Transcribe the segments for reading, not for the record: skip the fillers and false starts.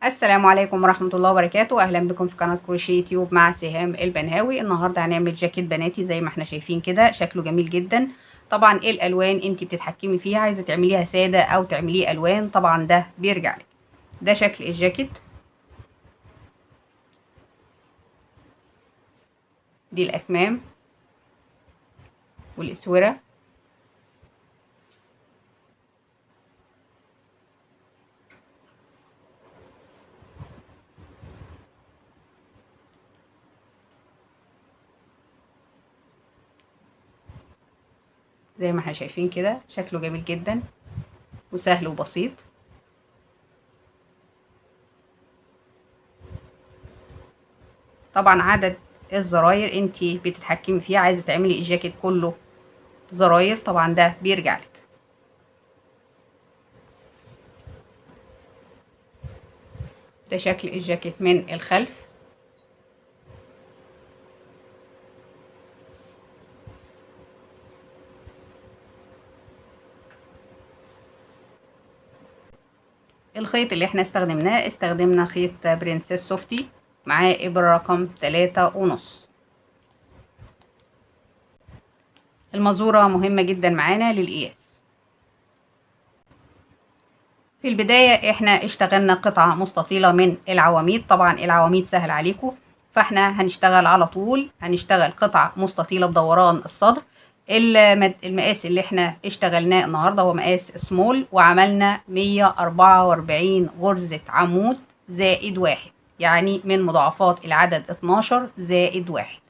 السلام عليكم ورحمة الله وبركاته. أهلا بكم في قناة كروشيه يوتيوب مع سهام البنهاوي. النهاردة هنعمل جاكيت بناتي زي ما احنا شايفين كده، شكله جميل جدا. طبعا الألوان انتي بتتحكمي فيها، عايزة تعمليها سادة أو تعمليه ألوان، طبعا ده بيرجع لك. ده شكل الجاكيت، دي الأكمام والأسورة. زي ما احنا شايفين كده شكله جميل جدا وسهل وبسيط. طبعا عدد الزراير انتي بتتحكمي فيها، عايزة تعملي الجاكيت كله زراير، طبعا ده بيرجع لك. ده شكل الجاكيت من الخلف. الخيط اللي احنا استخدمنا خيط برنسيس سوفتي، معاه ابرة رقم 3.5. المزورة مهمة جدا معانا للقياس. في البداية احنا اشتغلنا قطعة مستطيلة من العواميد، طبعا العواميد سهل عليكم، فاحنا هنشتغل على طول، هنشتغل قطعة مستطيلة بدوران الصدر. المقاس اللي احنا اشتغلناه النهاردة هو مقاس سمول، وعملنا 144 غرزة عمود زائد 1، يعني من مضاعفات العدد 12 زائد 1.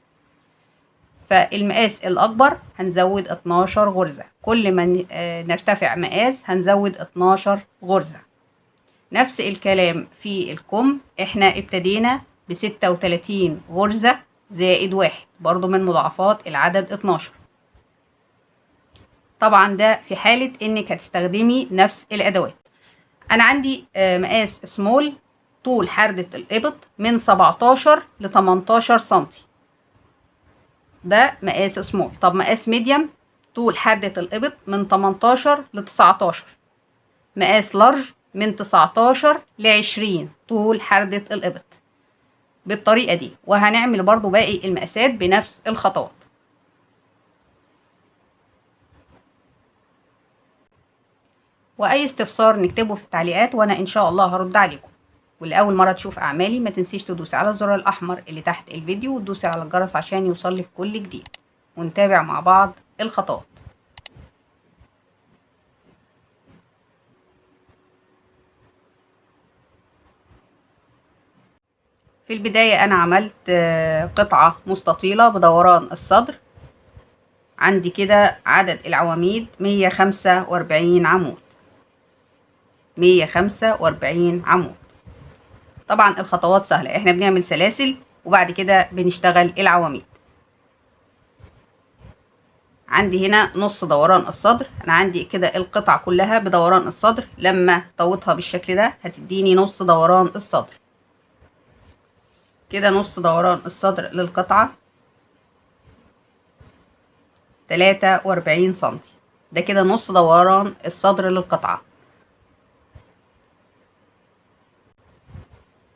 فالمقاس الأكبر هنزود 12 غرزة، كل ما نرتفع مقاس هنزود 12 غرزة. نفس الكلام في الكم، احنا ابتدينا ب36 غرزة زائد 1، برضو من مضاعفات العدد 12. طبعا ده في حالة انك هتستخدمي نفس الادوات. انا عندي مقاس سمول، طول حردة الابط من 17 ل 18 سنتي، ده مقاس سمول. طب مقاس ميديم، طول حردة الابط من 18 ل 19. مقاس لارج من 19 ل 20 طول حردة الابط، بالطريقة دي. وهنعمل برضو باقي المقاسات بنفس الخطوات. واي استفسار نكتبه في التعليقات وانا ان شاء الله هرد عليكم. ولأول مرة تشوف اعمالي ما تنسيش تدوسي على الزر الاحمر اللي تحت الفيديو، وتدوسي على الجرس عشان يوصلك كل جديد، ونتابع مع بعض الخطوات. في البداية أنا عملت قطعة مستطيلة بدوران الصدر. عندي كده عدد العواميد 145 عمود، 145 عمود. طبعا الخطوات سهلة، احنا بنعمل سلاسل وبعد كده بنشتغل العواميد. عندي هنا نص دوران الصدر، انا عندي كده القطعة كلها بدوران الصدر، لما طويتها بالشكل ده هتديني نص دوران الصدر. كده نص دوران الصدر للقطعة 43 سنتي، ده كده نص دوران الصدر للقطعة.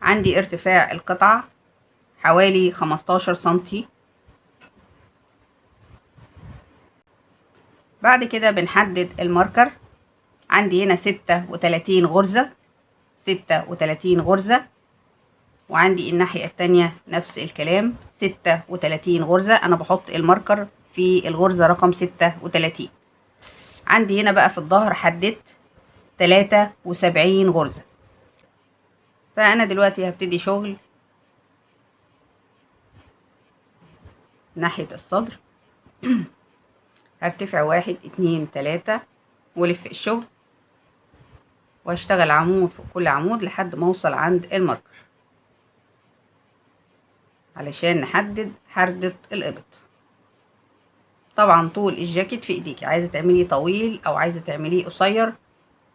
عندي ارتفاع القطعة حوالي 15 سنتي. بعد كده بنحدد الماركر. عندي هنا 36 غرزة، 36 غرزة. وعندي الناحية التانية نفس الكلام 36 غرزة. انا بحط الماركر في الغرزة رقم 36. عندي هنا بقى في الظهر حددت 73 غرزة. فانا دلوقتي هبتدي شغل ناحية الصدر. هرتفع 1 2 3 والف الشغل، وهشتغل عمود فوق كل عمود لحد ما اوصل عند الماركر علشان نحدد حردة الابط. طبعا طول الجاكيت في ايديكي، عايزه تعمليه طويل او عايزه تعمليه قصير،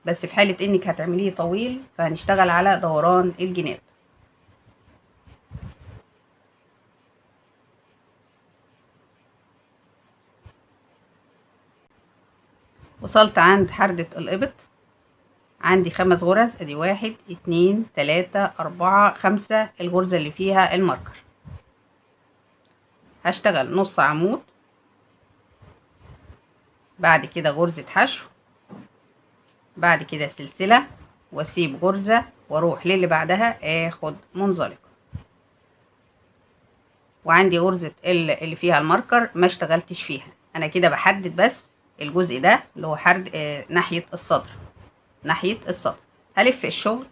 بس في حاله انك هتعمليه طويل فهنشتغل على دوران الجناب. وصلت عند حردة الابط، عندي 5 غرز، ادي 1 2 3 4 5 الغرزة اللي فيها الماركر. هشتغل نص عمود، بعد كده غرزة حشو، بعد كده سلسلة، واسيب غرزة واروح للي بعدها اخد منزلقة. وعندي غرزة اللي فيها الماركر ما اشتغلتش فيها، انا كده بحدد بس الجزء ده اللي هو حرد ناحية الصدر، ناحية الصدر. هلف الشغل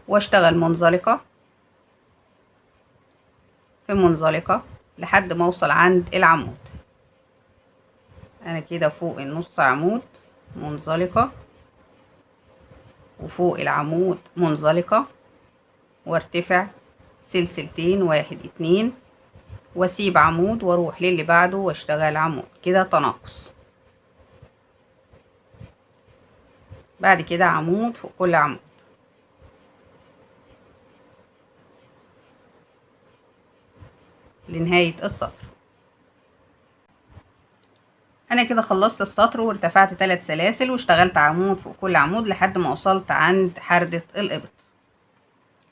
واشتغل منزلقة في منزلقة لحد ما اوصل عند العمود. انا كده فوق النص عمود منزلقة، وفوق العمود منزلقة، وارتفع سلسلتين 1 2، واسيب عمود واروح للي بعده واشتغل عمود، كده تناقص. بعد كده عمود فوق كل عمود. لنهاية السطر. انا كده خلصت السطر وارتفعت 3 سلاسل واشتغلت عمود فوق كل عمود لحد ما وصلت عند حردة الإبط.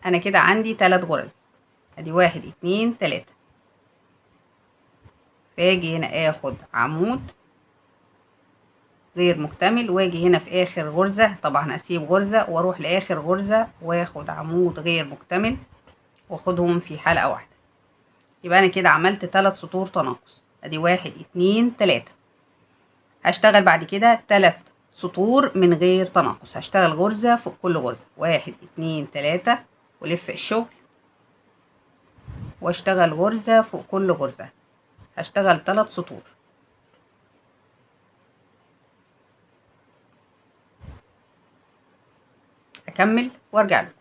انا كده عندي 3 غرز، ادي 1 2 3. فاجي هنا اخد عمود غير مكتمل، واجي هنا في اخر غرزة، طبعا اسيب غرزة واروح لاخر غرزة واخد عمود غير مكتمل واخدهم في حلقة واحدة. يبقى انا كده عملت 3 سطور تناقص، ادي 1 2 3. هشتغل بعد كده 3 سطور من غير تناقص، هشتغل غرزة فوق كل غرزة، 1 2 3، ولف الشغل واشتغل غرزة فوق كل غرزة. هشتغل 3 سطور. اكمل وارجع لكم.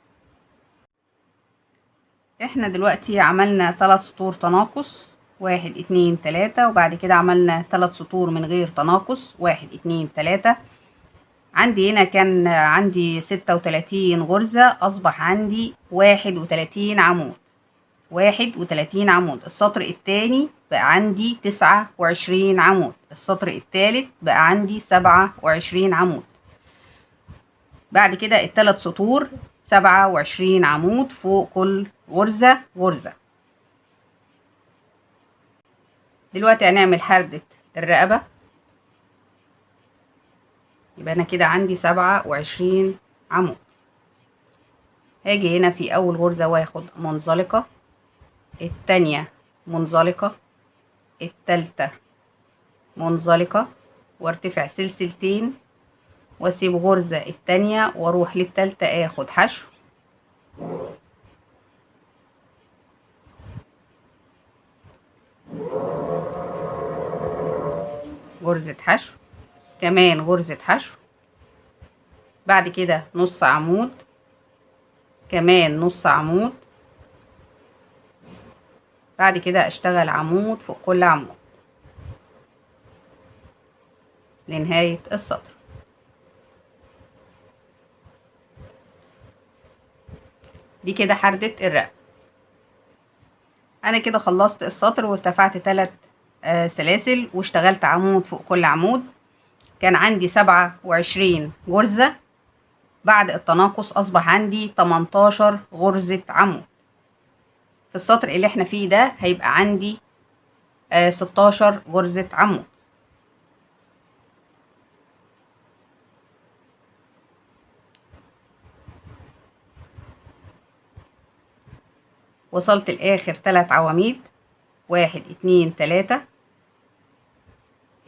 احنا دلوقتي عملنا 3 سطور تناقص، 1 2 3، وبعد كده عملنا 3 سطور من غير تناقص، 1 2 3. عندي هنا كان عندي 36 غرزة، اصبح عندي 31 عمود، 31 عمود. السطر الثاني بقى عندي 29 عمود، السطر الثالث بقى عندي 27 عمود. بعد كده الثلاث سطور 27 عمود فوق كل غرزة غرزة. دلوقتي هنعمل حردة الرقبة. يبقى انا كده عندي 27 عمود. هاجي هنا في اول غرزة واخد منزلقة، التانية منزلقة، التالتة منزلقة، وارتفع سلسلتين واسيب غرزة التانية واروح للتالتة اخد حشو، غرزة حشو، كمان غرزة حشو، بعد كده نص عمود، كمان نص عمود، بعد كده اشتغل عمود فوق كل عمود لنهاية السطر. دي كده حردة الرقبة. انا كده خلصت السطر وارتفعت 3 سلاسل واشتغلت عمود فوق كل عمود. كان عندي 27 غرزة، بعد التناقص اصبح عندي 18 غرزة عمود. في السطر اللي احنا فيه ده هيبقى عندي 16 غرزة عمود. وصلت لاخر 3 عواميد، 1 2 3.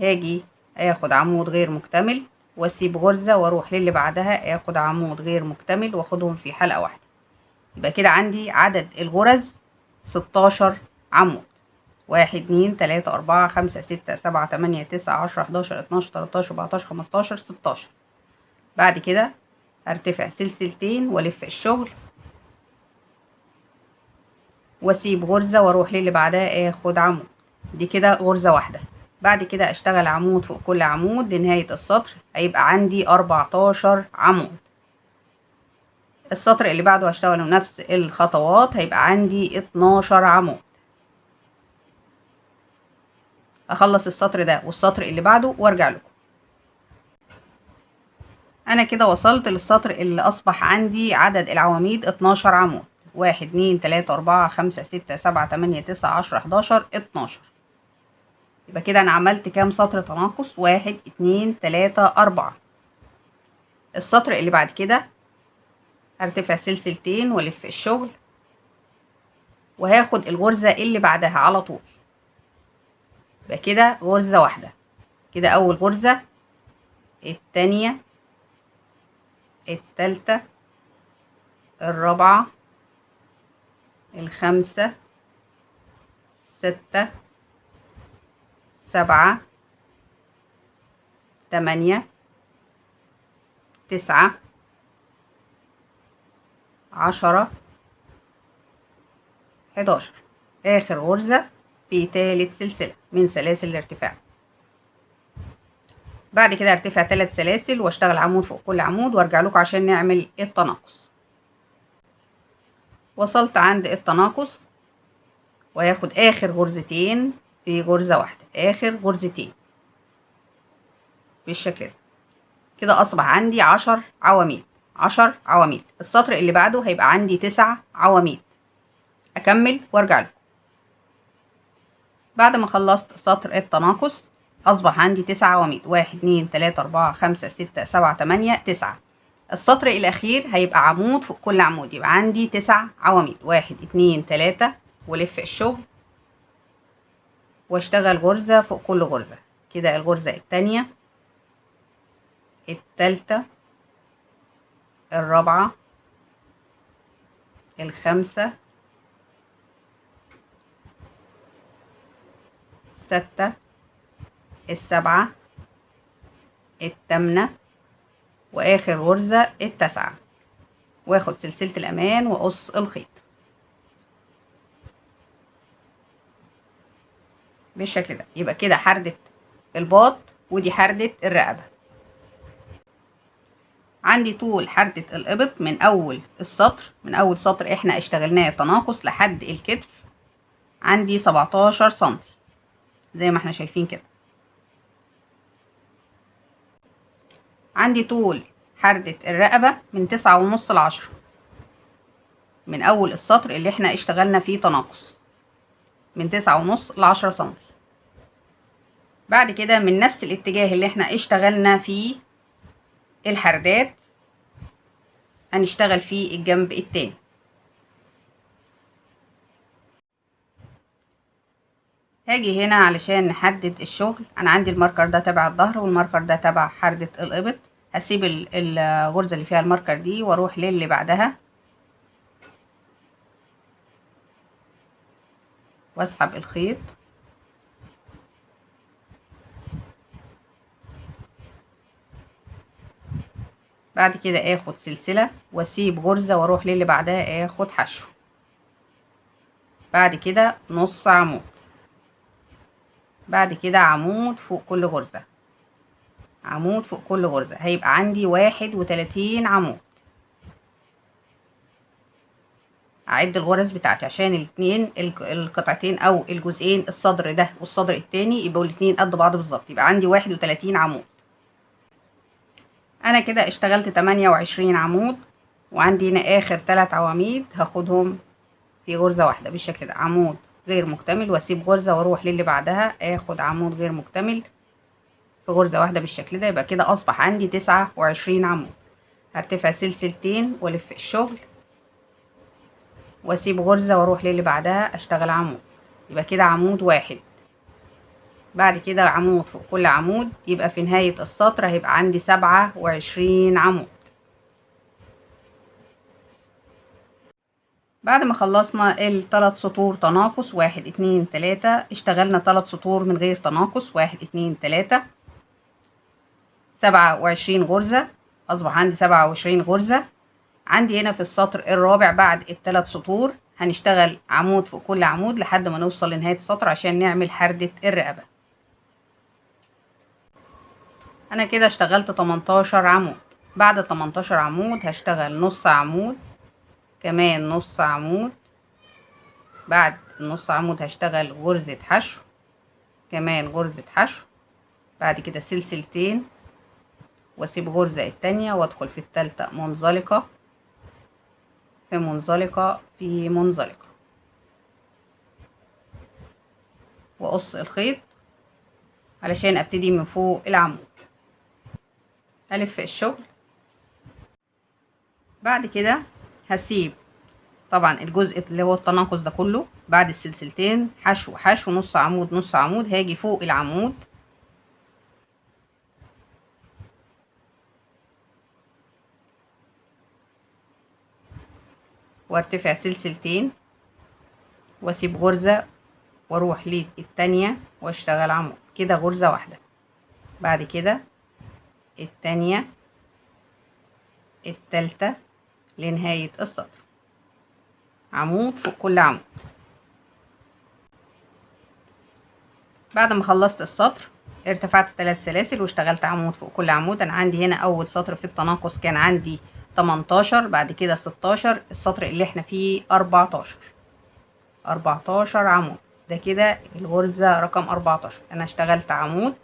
هاجي اخد عمود غير مكتمل واسيب غرزة واروح للي بعدها اخد عمود غير مكتمل واخدهم في حلقة واحدة. يبقى كده عندي عدد الغرز 16 عمود، 1 2 3 4 5 6 7 8 9 10 11 12 13 14 15 16. بعد كده ارتفع سلسلتين والف الشغل واسيب غرزة واروح للي بعدها اخد عمود. دي كده غرزة واحدة. بعد كده اشتغل عمود فوق كل عمود لنهاية السطر، هيبقى عندي 14 عمود. السطر اللي بعده هشتغله نفس الخطوات، هيبقى عندي 12 عمود. اخلص السطر ده والسطر اللي بعده وارجع لكم. انا كده وصلت للسطر اللي اصبح عندي عدد العواميد 12 عمود. 1 2 3 4 5 6 7 8 9 10 11 12. يبقى كده انا عملت كام سطر تناقص؟ 1 2 3 4. السطر اللي بعد كده هرتفع سلسلتين والف الشغل، وهاخد الغرزة اللي بعدها على طول. يبقى كده غرزة واحدة. كده اول غرزة، التانية، التالتة، الرابعة، الخامسة، 6، 7، 8، 9، 10، 11. آخر غرزة في تالت سلسلة من سلاسل الارتفاع. بعد كده ارتفع 3 سلاسل واشتغل عمود فوق كل عمود وارجع لكم عشان نعمل التناقص. وصلت عند التناقص وهاخد آخر غرزتين في غرزة واحدة، آخر غرزتين بالشكل ده. كده أصبح عندي 10 عواميد. 10 عواميد. السطر اللي بعده هيبقى عندي 9 عواميد. أكمل وارجع لكم. بعد ما خلصت سطر التناقص أصبح عندي 9 عواميد. 1 2 3 4 5 6 7 8 9. السطر الأخير هيبقى عمود فوق كل عمود، يبقى عندي 9 عواميد. 1 2 3 ولف الشغل واشتغل غرزة فوق كل غرزة. كده الغرزة التانية، التالتة، الرابعة، الخامسة، 6، 7، 8، واخر غرزة 9. واخد سلسلة الامان واقص الخيط بالشكل ده. يبقى كده حردة الباط ودي حردة الرقبة. عندي طول حردة الإبط من أول السطر، من أول سطر احنا اشتغلناه تناقص لحد الكتف، عندي 17 سنتي زي ما احنا شايفين كده. عندي طول حردة الرقبة من 9.5 ل10 من أول السطر اللي احنا اشتغلنا فيه تناقص، من 9.5 ل10 سنتي. بعد كده من نفس الاتجاه اللي احنا اشتغلنا فيه الحردات هنشتغل فيه الجنب التاني. هاجي هنا علشان نحدد الشغل. انا عندي الماركر ده تبع الظهر والماركر ده تبع حردة الإبط. هسيب الغرزة اللي فيها الماركر دي واروح للي بعدها واسحب الخيط. بعد كده اخد سلسلة واسيب غرزة واروح للي بعدها اخد حشو. بعد كده نص عمود. بعد كده عمود فوق كل غرزة، عمود فوق كل غرزة. هيبقى عندي 31 عمود. اعد الغرز بتاعتي عشان الاتنين القطعتين او الجزئين، الصدر ده والصدر التاني، يبقوا الاتنين قد بعض بالظبط. يبقى عندي 31 عمود. انا كده اشتغلت 28 عمود، وعندي هنا اخر 3 عواميد هاخدهم في غرزة واحدة بالشكل ده. عمود غير مكتمل واسيب غرزة واروح للي بعدها اخد عمود غير مكتمل في غرزة واحدة بالشكل ده. يبقى كده اصبح عندي 29 عمود. هرتفع سلسلتين والف الشغل واسيب غرزة واروح للي بعدها اشتغل عمود. يبقى كده عمود واحد. بعد كده عمود فوق كل عمود، يبقى في نهاية السطر هيبقى عندي 27 عمود. بعد ما خلصنا الثلاث سطور تناقص 1 2 3 اشتغلنا 3 سطور من غير تناقص 1 2 3 27 غرزة. اصبح عندي 27 غرزة. عندي هنا في السطر الرابع بعد الثلاث سطور هنشتغل عمود فوق كل عمود لحد ما نوصل لنهاية السطر عشان نعمل حردة الرقبة. انا كده اشتغلت 18 عمود. بعد 18 عمود هشتغل نص عمود، كمان نص عمود. بعد النص عمود هشتغل غرزة حشو، كمان غرزة حشو. بعد كده سلسلتين واسيب غرزة التانية وادخل في التالتة منزلقة في منزلقة في منزلقة، واقص الخيط علشان ابتدي من فوق العمود. الف الشغل. بعد كده هسيب طبعا الجزء اللي هو التناقص ده كله بعد السلسلتين، حشو حشو، نص عمود نص عمود، هاجي فوق العمود وارتفع سلسلتين واسيب غرزة واروح للتانية واشتغل عمود. كده غرزة واحدة، بعد كده التانية، التالتة، لنهاية السطر، عمود فوق كل عمود. بعد ما خلصت السطر ارتفعت 3 سلاسل واشتغلت عمود فوق كل عمود. انا عندي هنا اول سطر في التناقص كان عندي 18، بعد كده 16، السطر اللي احنا فيه 14 عمود. ده كده الغرزة رقم 14. انا اشتغلت عمود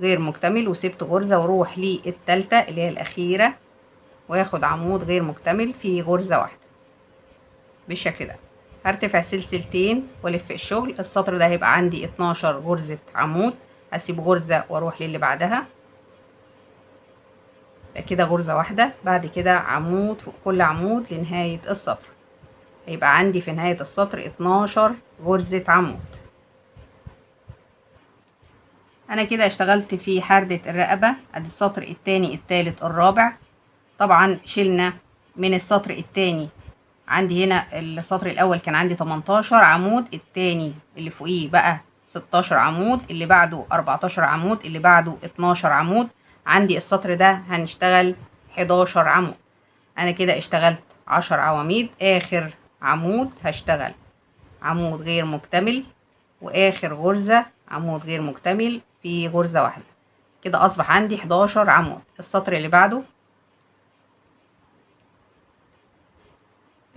غير مكتمل وسبت غرزة واروح للتالتة اللي هي الاخيرة واخد عمود غير مكتمل في غرزة واحدة بالشكل ده. هرتفع سلسلتين والف الشغل. السطر ده هيبقى عندي 12 غرزة عمود، هسيب غرزة واروح للي بعدها، كده غرزة واحدة، بعد كده عمود فوق كل عمود لنهاية السطر. هيبقى عندي في نهاية السطر 12 غرزة عمود. انا كده اشتغلت في حردة الرقبة، ادي السطر التاني التالت الرابع. طبعا شلنا من السطر التاني، عندي هنا السطر الاول كان عندي 18 عمود، التاني اللي فوقيه بقى 16 عمود، اللي بعده 14 عمود، اللي بعده 12 عمود. عندي السطر ده هنشتغل 11 عمود. انا كده اشتغلت 10 عواميد. اخر عمود هشتغل عمود غير مكتمل، واخر غرزة عمود غير مكتمل في غرزة واحدة. كده اصبح عندي 11 عمود. السطر اللي بعده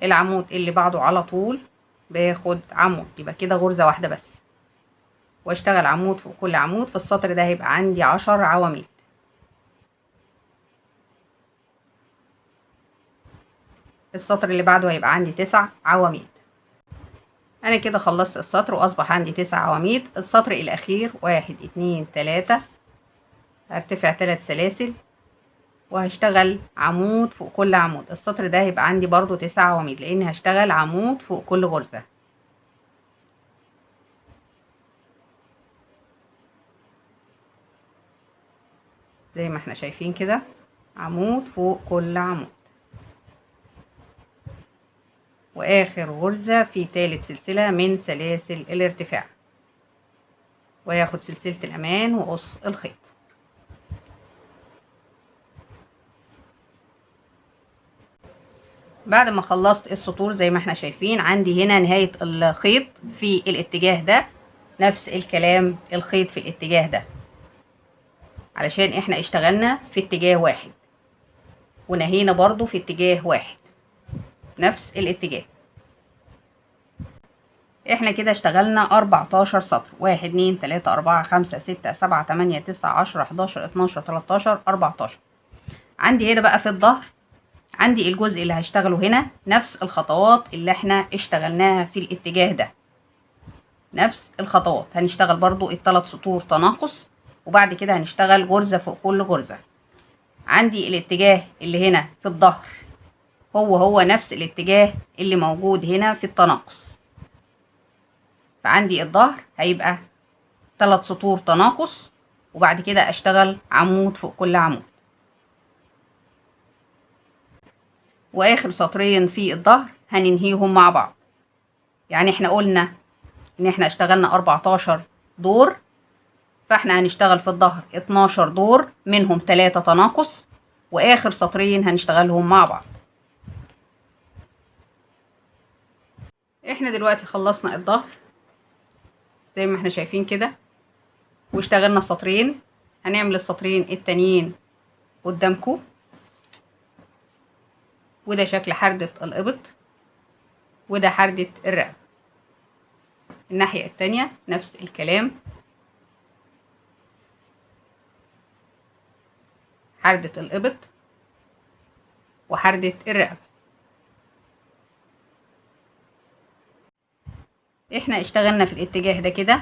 العمود اللي بعده على طول باخد عمود، يبقى كده غرزة واحدة بس، واشتغل عمود فوق كل عمود. في السطر ده هيبقى عندي 10 عواميد. السطر اللي بعده هيبقى عندي 9 عواميد. انا كده خلصت السطر واصبح عندي 9 عواميد. السطر الاخير 1 2 3، هرتفع 3 سلاسل وهشتغل عمود فوق كل عمود. السطر ده هيبقى عندي برضو 9 عواميد لان هشتغل عمود فوق كل غرزة زي ما احنا شايفين كده، عمود فوق كل عمود. واخر غرزة في ثالث سلسلة من سلاسل الارتفاع، وياخد سلسلة الامان وقص الخيط. بعد ما خلصت السطور زي ما احنا شايفين، عندي هنا نهاية الخيط في الاتجاه ده، نفس الكلام الخيط في الاتجاه ده، علشان احنا اشتغلنا في اتجاه واحد ونهينا برضو في اتجاه واحد، نفس الاتجاه. احنا كده اشتغلنا 14 سطر، 1 2 3 4 5 6 7 8 9 10 11 12 13 14. عندي هنا بقى في الظهر عندي الجزء اللي هشتغله هنا نفس الخطوات اللي احنا اشتغلناها في الاتجاه ده، نفس الخطوات. هنشتغل برضو الثلاث سطور تناقص، وبعد كده هنشتغل غرزة فوق كل غرزة. عندي الاتجاه اللي هنا في الظهر هو نفس الاتجاه اللي موجود هنا في التناقص، فعندي الظهر هيبقى 3 سطور تناقص وبعد كده اشتغل عمود فوق كل عمود. واخر سطرين في الظهر هننهيهم مع بعض. يعني احنا قلنا ان احنا اشتغلنا 14 دور، فاحنا هنشتغل في الظهر 12 دور منهم 3 تناقص، واخر سطرين هنشتغلهم مع بعض. احنا دلوقتي خلصنا الظهر زي ما احنا شايفين كده، واشتغلنا سطرين. هنعمل السطرين التانيين قدامكم، وده شكل حردة الإبط، وده حردة الرقبة. الناحية التانية نفس الكلام، حردة الإبط وحردة الرقبة. احنا اشتغلنا في الاتجاه ده كده،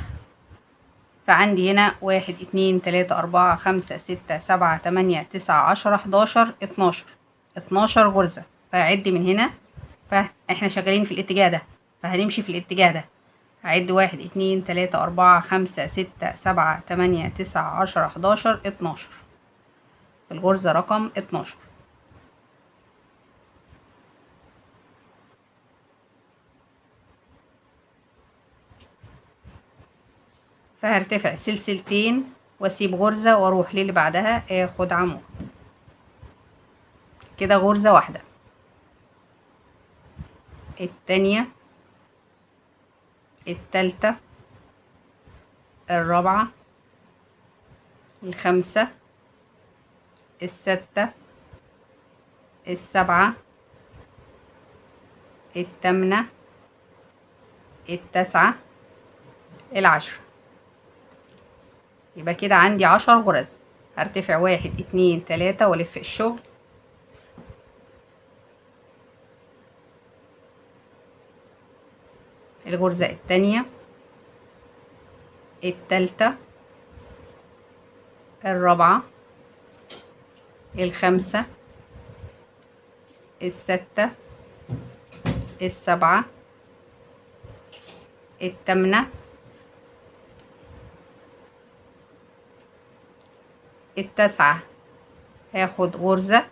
فعندي هنا 1 2 3 4 5 6 7 8 9 10 11 12 غرزة. فهعد من هنا، فاحنا شغالين في الاتجاه ده، فهنمشي في الاتجاه ده. هعد 1 2 3 4 5 6 7 8 9 10 11 12 في الغرزة رقم 12. فهرتفع سلسلتين واسيب غرزة واروح للي بعدها اخد عمود. كده غرزة واحدة، التانية، التالتة، الرابعة، الخامسة، الستة، السبعة، التامنة، التاسعة، العشرة. يبقى كده عندي 10 غرز. هرتفع 1 2 3 والف الشغل، الغرزة التانية، التالتة، الرابعة، الخامسة، الستة، السبعة، التامنة، التاسعة. هاخد غرزة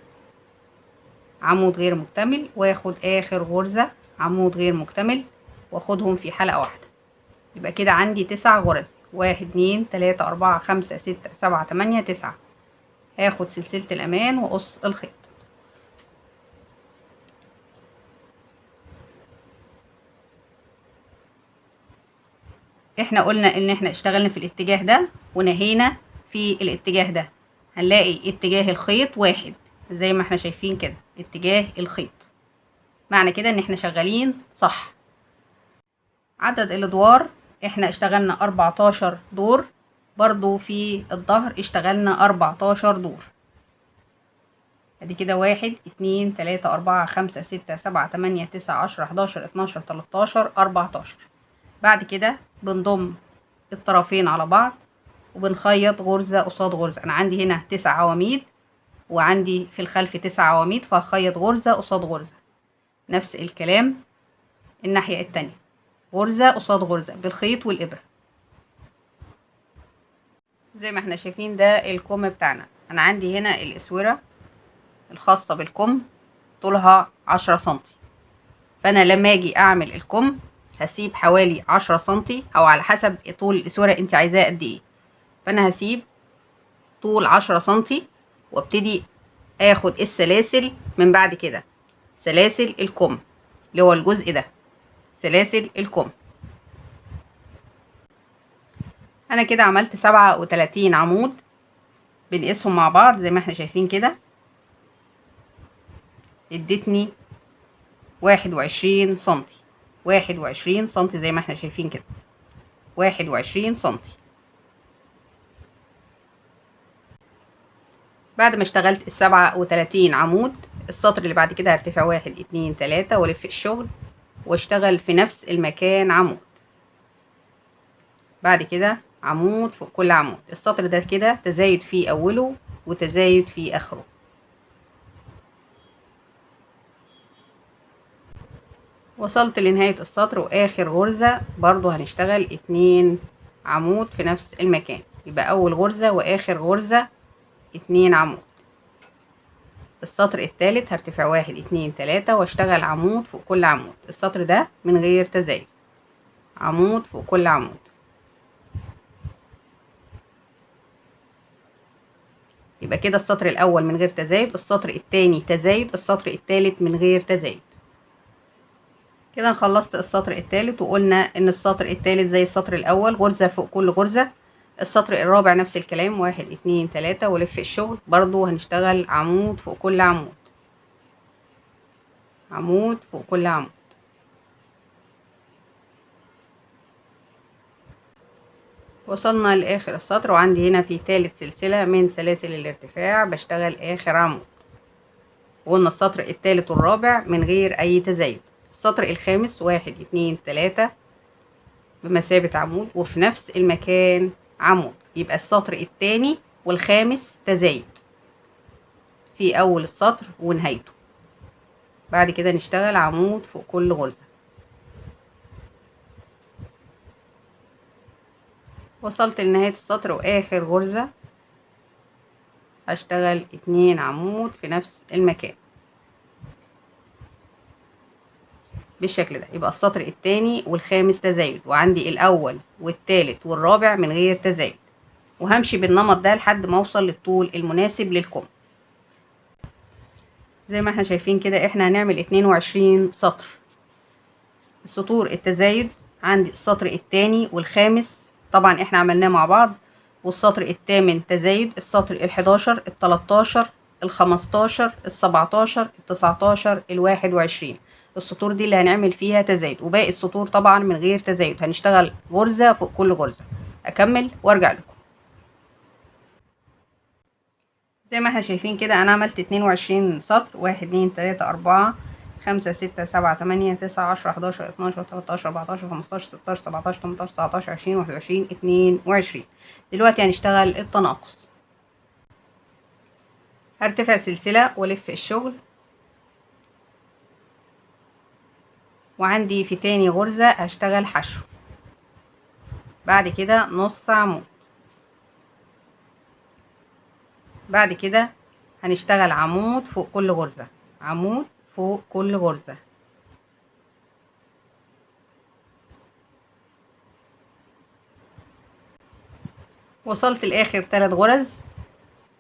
عمود غير مكتمل، واخد اخر غرزة عمود غير مكتمل، واخدهم في حلقة واحدة. يبقى كده عندي 9 غرز، 1 2 3 4 5 6 7 8 9. هاخد سلسلة الامان واقص الخيط. احنا قلنا ان احنا اشتغلنا في الاتجاه ده ونهينا في الاتجاه ده. هنلاقي اتجاه الخيط واحد زي ما احنا شايفين كده، اتجاه الخيط. معنى كده ان احنا شغالين صح. عدد الادوار احنا اشتغلنا 14 دور، برضو في الظهر اشتغلنا 14 دور. ادي كده 1 2 3 4 5 6 7 8 9 10 11 12 13 14. بعد كده بنضم الطرفين على بعض وبنخيط غرزة قصاد غرزة. انا عندي هنا 9 عواميد وعندي في الخلف 9 عواميد، فهخيط غرزة قصاد غرزة. نفس الكلام الناحية التانية، غرزة قصاد غرزة بالخيط والإبرة. زي ما احنا شايفين ده الكم بتاعنا. انا عندي هنا الاسورة الخاصة بالكم طولها 10 سنتي، فانا لما اجي اعمل الكم هسيب حوالي 10 سنتي او على حسب طول الاسورة انت عايزاه قد ايه. فانا هسيب طول 10 سنتي وابتدي اخد السلاسل من بعد كده، سلاسل الكم اللي هو الجزء ده، سلاسل الكم. انا كده عملت 37 عمود بنقسهم مع بعض زي ما احنا شايفين كده، ادتني 21 سنتي. 21 سنتي زي ما احنا شايفين كده، 21 سنتي. بعد ما اشتغلت ال37 عمود، السطر اللي بعد كده هرتفع 1 2 3 والف الشغل واشتغل في نفس المكان عمود. بعد كده عمود فوق كل عمود. السطر ده كده تزايد في اوله وتزايد في اخره. وصلت لنهاية السطر واخر غرزة برضو هنشتغل 2 عمود في نفس المكان. يبقى اول غرزة واخر غرزة 2 عمود. السطر الثالث هرتفع 1 2 3 واشتغل عمود فوق كل عمود. السطر ده من غير تزايد، عمود فوق كل عمود. يبقى كده السطر الاول من غير تزايد، السطر الثاني تزايد، السطر الثالث من غير تزايد. كده خلصت السطر الثالث، وقلنا ان السطر الثالث زي السطر الاول، غرزة فوق كل غرزة. السطر الرابع نفس الكلام، 1 2 3 ولف الشغل. برضو هنشتغل عمود فوق كل عمود، عمود فوق كل عمود. وصلنا لاخر السطر، وعندي هنا في ثالث سلسلة من سلاسل الارتفاع بشتغل اخر عمود. وقلنا السطر الثالث والرابع من غير اي تزايد. السطر الخامس 1 2 3 بمثابة عمود، وفي نفس المكان عمود، يبقى السطر الثاني والخامس تزايد في اول السطر ونهايته. بعد كده نشتغل عمود فوق كل غرزة. وصلت لنهاية السطر واخر غرزة هشتغل 2 عمود في نفس المكان بالشكل ده. يبقى السطر الثاني والخامس تزايد، وعندي الاول والثالث والرابع من غير تزايد، وهمشي بالنمط ده لحد ما اوصل للطول المناسب للكم. زي ما احنا شايفين كده احنا هنعمل 22 سطر. السطور التزايد عندي السطر الثاني والخامس طبعا احنا عملناه مع بعض، والسطر الثامن تزايد، السطر ال11 ال13 ال15 ال17 ال19 ال21. السطور دي اللي هنعمل فيها تزايد، وباقي السطور طبعا من غير تزايد، هنشتغل غرزة فوق كل غرزة. اكمل وارجع لكم. زي ما احنا شايفين كده انا عملت 22 سطر، 1 2 3 4 5 6 7 8 9 10 11 12 13 14 15 16 17 18 19 20 21 22. دلوقتي هنشتغل التناقص. هرتفع سلسلة والف الشغل، وعندي في تاني غرزة هشتغل حشو، بعد كده نص عمود، بعد كده هنشتغل عمود فوق كل غرزة، عمود فوق كل غرزة. وصلت لاخر 3 غرز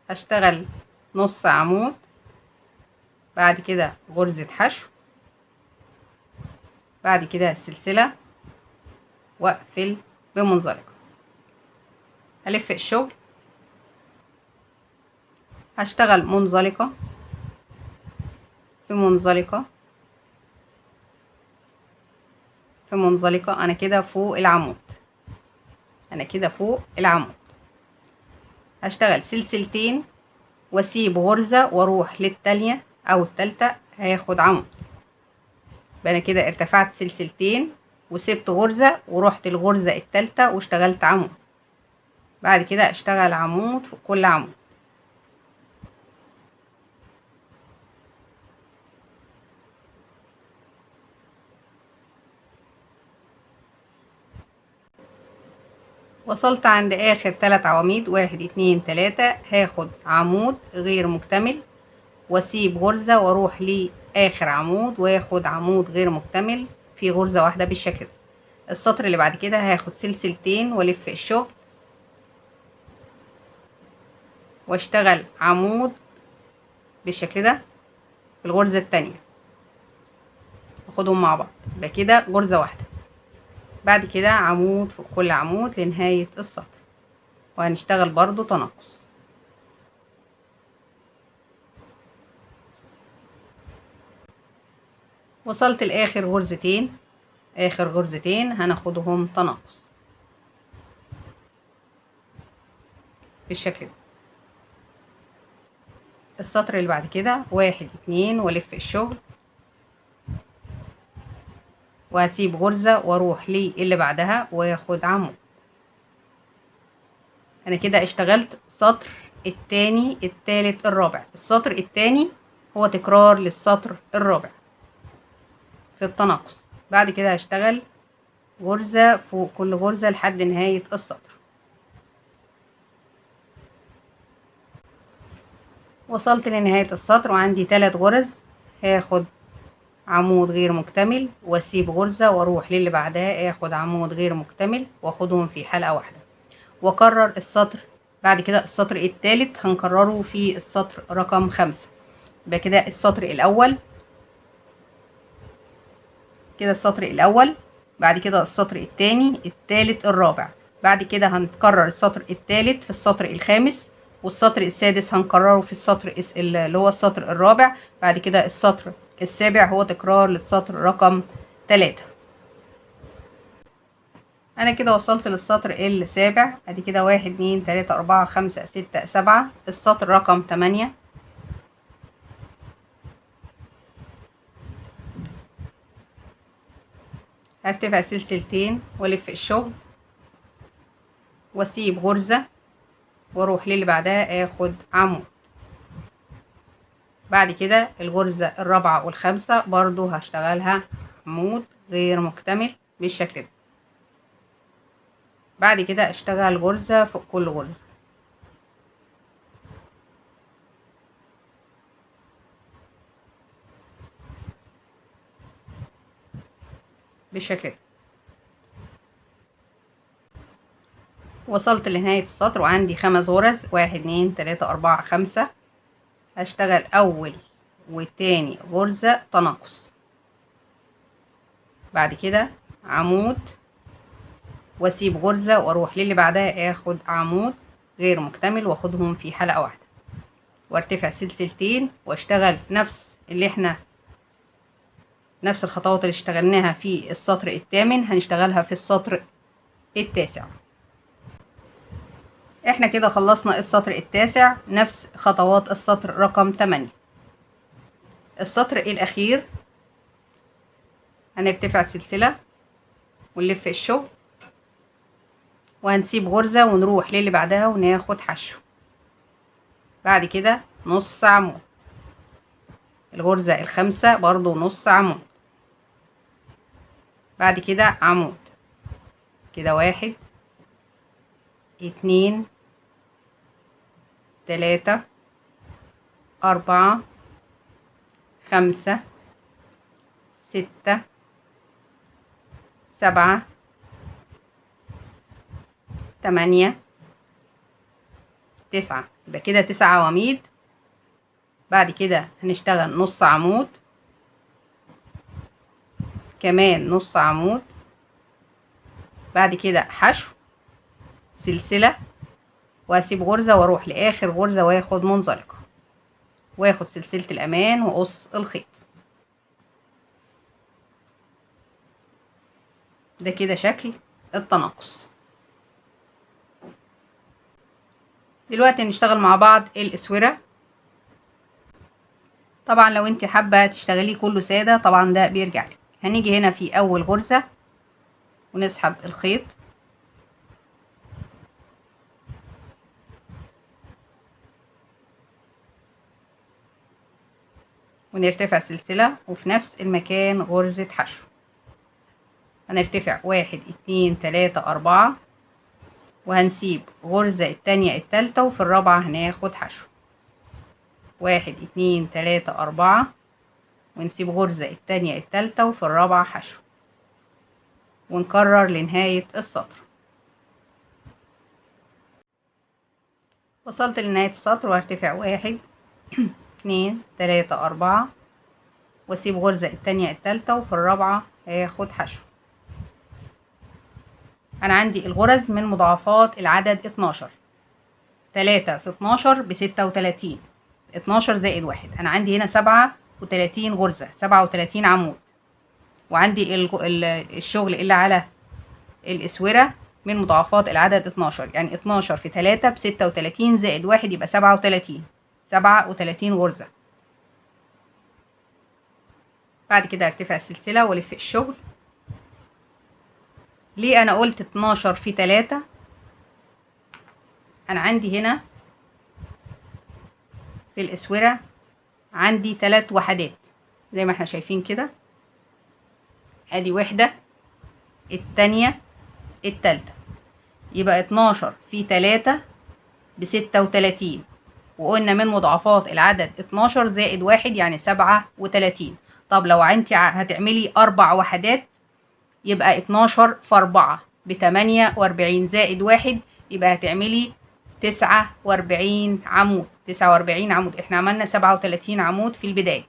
هشتغل نص عمود، بعد كده غرزة حشو، بعد كده سلسلة، واقفل بمنزلقة. هلف الشغل، هشتغل منزلقة في منزلقة في منزلقة. انا كده فوق العمود، انا كده فوق العمود. هشتغل سلسلتين واسيب غرزة واروح للتانية او التالتة هاخد عمود. انا كده ارتفعت سلسلتين وسبت غرزة ورحت الغرزة التالتة واشتغلت عمود، بعد كده اشتغل عمود فوق كل عمود. وصلت عند اخر 3 عواميد، 1 2 3 هاخد عمود غير مكتمل واسيب غرزة واروح لاخر عمود واخد عمود غير مكتمل في غرزة واحدة بالشكل ده. السطر اللي بعد كده هاخد سلسلتين والف الشغل واشتغل عمود بالشكل ده في الغرزة التانية، واخدهم مع بعض، يبقى كده غرزة واحدة، بعد كده عمود فوق كل عمود لنهاية السطر، وهنشتغل برضو تناقص. وصلت لاخر غرزتين، اخر غرزتين هناخدهم تناقص بالشكل ده. السطر اللي بعد كده 1 2 والف الشغل وهسيب غرزة واروح للي بعدها واخد عمود. انا كده اشتغلت السطر التاني التالت الرابع. السطر التاني هو تكرار للسطر الرابع في التناقص، بعد كده هشتغل غرزة فوق كل غرزة لحد نهاية السطر. وصلت لنهاية السطر وعندي 3 غرز، هاخد عمود غير مكتمل واسيب غرزة واروح للي بعدها اخد عمود غير مكتمل واخدهم في حلقة واحدة، واكرر السطر. بعد كده السطر الثالث هنكرره في السطر رقم 5. يبقى كده السطر الاول، كده السطر الاول، بعد كده السطر الثاني الثالث الرابع، بعد كده هنكرر السطر الثالث في السطر الخامس، والسطر السادس هنكرره في السطر اللي هو السطر الرابع، بعد كده السطر السابع هو تكرار للسطر رقم 3. انا كده وصلت للسطر السابع. ادي كده 1 2 3 4 5 6 7، السطر رقم 8. هرتفع سلسلتين والف الشغل واسيب غرزة واروح للي بعدها اخد عمود. بعد كده الغرزة الرابعة والخامسة برضو هشتغلها عمود غير مكتمل بالشكل ده. بعد كده اشتغل غرزة فوق كل غرزة بالشكل ده. وصلت لنهاية السطر وعندي 5 غرز، 1 2 3 4 5. هشتغل اول والتاني غرزة تناقص، بعد كده عمود واسيب غرزة واروح للي بعدها اخد عمود غير مكتمل واخدهم في حلقة واحدة، وارتفع سلسلتين واشتغل نفس الخطوات اللي اشتغلناها في السطر الثامن هنشتغلها في السطر التاسع. احنا كده خلصنا السطر التاسع نفس خطوات السطر رقم 8. السطر الاخير هنرتفع سلسلة ونلف الشغل وهنسيب غرزة ونروح للي بعدها وناخد حشو. بعد كده نص عمود، الغرزة الخامسة برضو نص عمود، بعد كده عمود. كده 1 2 3 4 5 6 7 8 9. يبقى كده 9 عواميد. بعد كده هنشتغل نص عمود، كمان نص عمود، بعد كده حشو سلسلة واسيب غرزة واروح لاخر غرزة واخد منزلقة واخد سلسلة الامان واقص الخيط. ده كده شكل التناقص. دلوقتي هنشتغل مع بعض الاسورة. طبعا لو انت حابة تشتغليه كله سادة طبعا ده بيرجع لك. هنيجي هنا في اول غرزة ونسحب الخيط ونرتفع سلسلة وفي نفس المكان غرزة حشو. هنرتفع 1 2 3 4 وهنسيب غرزة التانية التالتة وفي الرابعة هناخد حشو. 1 2 3 4 ونسيب غرزة التانية التالتة وفي الرابعة حشو، ونكرر لنهاية السطر. وصلت لنهاية السطر وهرتفع 1 2 3 4 واسيب غرزة التانية التالتة وفي الرابعة هاخد حشو. انا عندي الغرز من مضاعفات العدد 12. 3 في 12 ب36، 12 زائد 1. انا عندي هنا 37 غرزة، 37 عمود. وعندي الشغل اللي على الاسورة من مضاعفات العدد 12، يعني 12 في 3 ب36 زائد 1 يبقى 37، 37 غرزة. بعد كده ارتفع السلسلة والف الشغل. ليه انا قلت 12 في 3؟ انا عندي هنا في الاسورة عندي 3 وحدات زي ما احنا شايفين كده. ادي وحدة، التانية، التالتة، يبقى 12 في 3 ب36، وقلنا من مضاعفات العدد 12 زائد 1 يعني 37. طب لو انت هتعملي 4 وحدات يبقى 12 في 4 ب48 زائد 1 يبقى هتعملي 49 عمود. 49 عمود. احنا عملنا 37 عمود في البداية.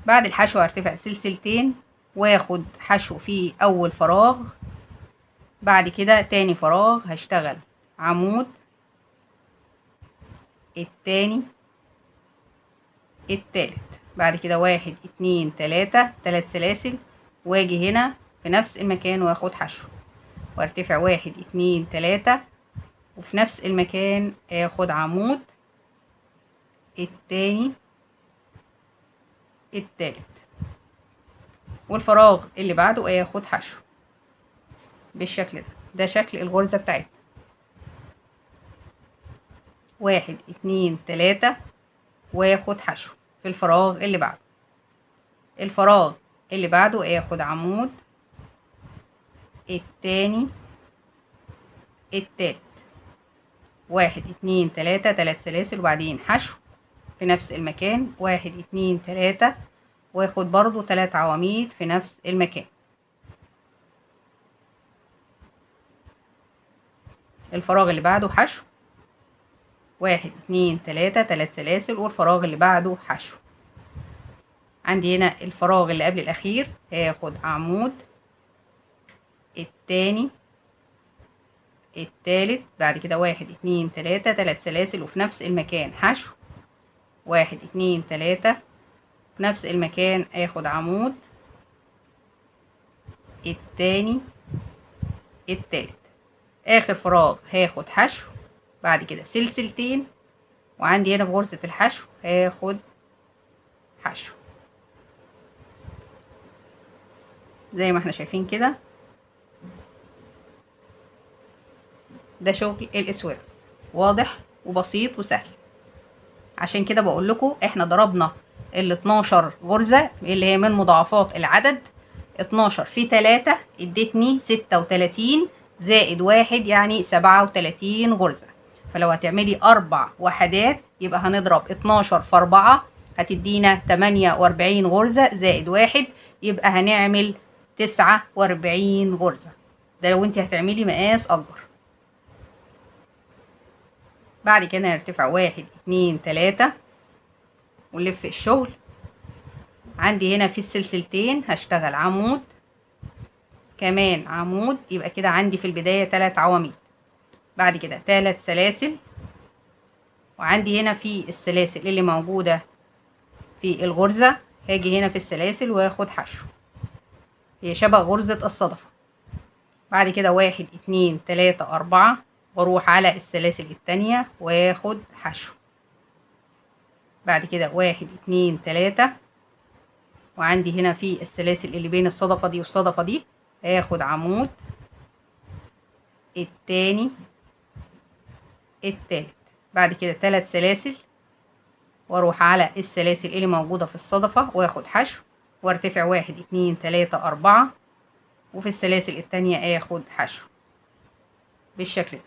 بعد الحشو هرتفع سلسلتين واخد حشو في اول فراغ، بعد كده تاني فراغ هشتغل عمود، التاني، التالت، بعد كده 1 2 3 3 سلاسل، واجي هنا في نفس المكان واخد حشو، وارتفع 1 2 3 وفي نفس المكان اخد عمود التاني التالت، والفراغ اللي بعده اخد حشو بالشكل ده. ده شكل الغرزة بتاعتنا. 1 2 3 واخد حشو في الفراغ اللي بعده. الفراغ اللي بعده اخد عمود التاني التالت، 1 2 3 3 سلاسل وبعدين حشو في نفس المكان، 1 2 3 واخد برضو 3 عواميد في نفس المكان. الفراغ اللي بعده حشو، 1 2 3 3 سلاسل والفراغ اللي بعده حشو. عندي هنا الفراغ اللي قبل الاخير هاخد عمود التاني التالت، بعد كده 1 2 3 3 سلاسل وفي نفس المكان حشو، 1 2 3 في نفس المكان اخد عمود التاني التالت. اخر فراغ هاخد حشو، بعد كده سلسلتين، وعندي هنا في غرزة الحشو هاخد حشو زي ما احنا شايفين كده. ده شغل الاسوار واضح وبسيط وسهل. عشان كده بقول لكم احنا ضربنا ال 12 غرزة اللي هي من مضاعفات العدد، 12 في 3 ادتني 36 زائد 1 يعني 37 غرزة. فلو هتعملي 4 وحدات يبقى هنضرب 12 في 4 هتدينا 48 غرزة زائد 1 يبقى هنعمل 49 غرزة. ده لو انت هتعملي مقاس اكبر. بعد كده نرتفع 1 2 3 ونلف الشغل. عندي هنا في السلسلتين هشتغل عمود كمان عمود، يبقى كده عندي في البداية 3 عواميد، بعد كده 3 سلاسل، وعندي هنا في السلاسل اللي موجودة في الغرزة هاجي هنا في السلاسل واخد حشو، هي شبه غرزة الصدفة. بعد كده 1 2 3 4 واروح على السلاسل التانية واخد حشو، بعد كده 1 2 3 وعندي هنا في السلاسل اللي بين الصدفة دي والصدفة دي هاخد عمود التاني التالت، بعد كده 3 سلاسل واروح على السلاسل اللي موجودة في الصدفة واخد حشو، وارتفع 1 2 3 4 وفي السلاسل التانية اخد حشو بالشكل ده.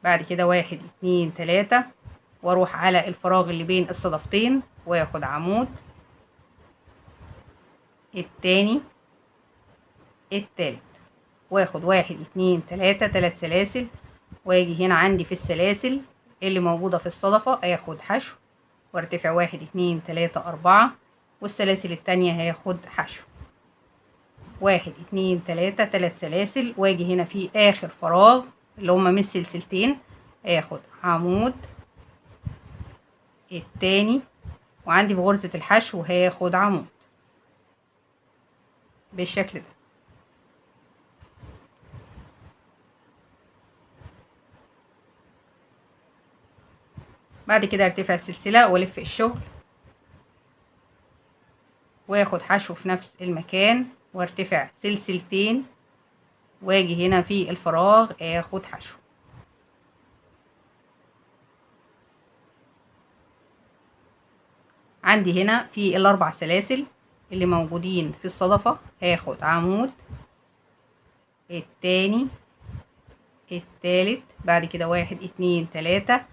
بعد كده 1 2 3 واروح على الفراغ اللي بين الصدفتين واخد عمود التاني التالت، واخد 1 2 3 3 سلاسل، واجي هنا عندي في السلاسل اللي موجودة في الصدفة اخد حشو، وارتفع 1 2 3 4 والسلاسل التانية هاخد حشو، 1 2 3 3 سلاسل، واجي هنا في اخر فراغ اللي هما من السلسلتين اخد عمود التاني، وعندي في غرزة الحشو هاخد عمود بالشكل ده. بعد كده ارتفع السلسلة والف الشغل واخد حشو في نفس المكان، وارتفع سلسلتين واجي هنا في الفراغ اخد حشو. عندي هنا في الاربع سلاسل اللي موجودين في الصدفة هاخد عمود التاني التالت، بعد كده 1 2 3